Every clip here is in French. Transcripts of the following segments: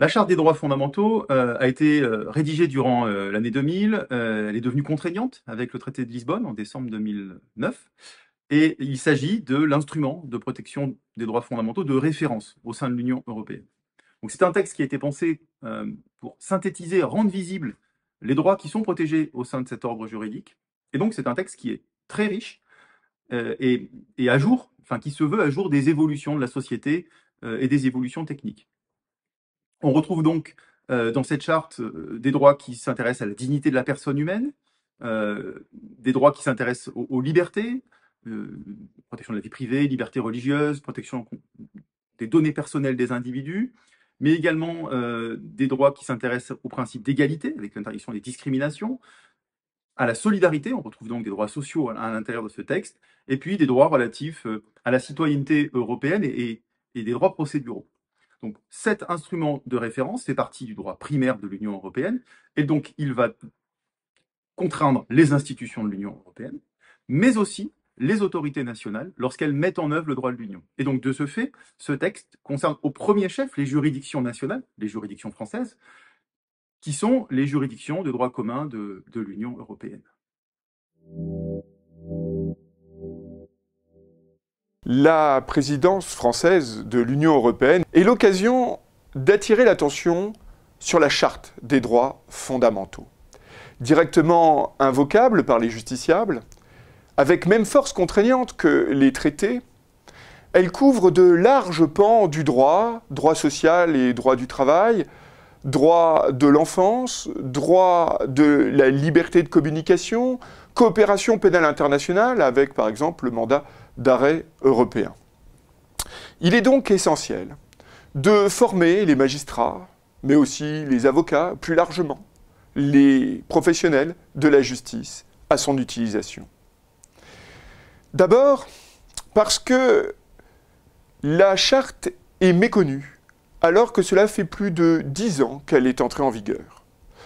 Charte des droits fondamentaux a été rédigée durant l'année 2000. Elle est devenue contraignante avec le traité de Lisbonne en décembre 2009. Et il s'agit de l'instrument de protection des droits fondamentaux de référence au sein de l'Union européenne. Donc c'est un texte qui a été pensé pour synthétiser, rendre visibles les droits qui sont protégés au sein de cet ordre juridique. Et donc c'est un texte qui est très riche et à jour, enfin qui se veut à jour des évolutions de la société et des évolutions techniques. On retrouve donc dans cette charte des droits qui s'intéressent à la dignité de la personne humaine, des droits qui s'intéressent aux libertés, protection de la vie privée, liberté religieuse, protection des données personnelles des individus, mais également des droits qui s'intéressent au principe d'égalité, avec l'interdiction des discriminations, à la solidarité, on retrouve donc des droits sociaux à l'intérieur de ce texte, et puis des droits relatifs à la citoyenneté européenne et des droits procéduraux. Donc cet instrument de référence fait partie du droit primaire de l'Union européenne, et donc il va contraindre les institutions de l'Union européenne, mais aussi les autorités nationales lorsqu'elles mettent en œuvre le droit de l'Union. Et donc de ce fait, ce texte concerne au premier chef les juridictions nationales, les juridictions françaises, qui sont les juridictions de droit commun de l'Union européenne. La présidence française de l'Union européenne est l'occasion d'attirer l'attention sur la Charte des droits fondamentaux. Directement invocable par les justiciables, avec même force contraignante que les traités, elle couvre de larges pans du droit, droit social et droit du travail, droit de l'enfance, droit de la liberté de communication, coopération pénale internationale avec par exemple le mandat d'arrêt européen. Il est donc essentiel de former les magistrats, mais aussi les avocats, plus largement, les professionnels de la justice à son utilisation. D'abord, parce que la charte est méconnue, alors que cela fait plus de 10 ans qu'elle est entrée en vigueur.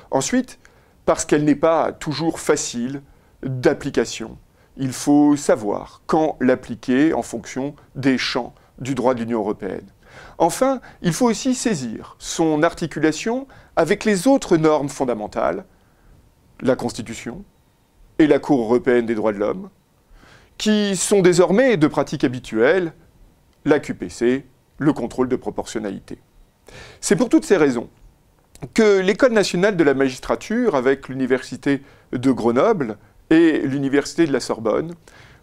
Ensuite, parce qu'elle n'est pas toujours facile d'application. Il faut savoir quand l'appliquer en fonction des champs du droit de l'Union européenne. Enfin, il faut aussi saisir son articulation avec les autres normes fondamentales, la Constitution et la Cour européenne des droits de l'homme, qui sont désormais de pratique habituelle, la QPC, le contrôle de proportionnalité. C'est pour toutes ces raisons que l'École nationale de la magistrature, avec l'Université de Grenoble et l'Université de la Sorbonne,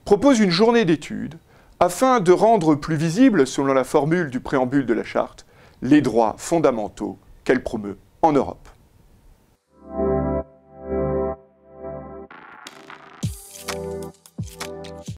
propose une journée d'études afin de rendre plus visibles, selon la formule du préambule de la Charte, les droits fondamentaux qu'elle promeut en Europe.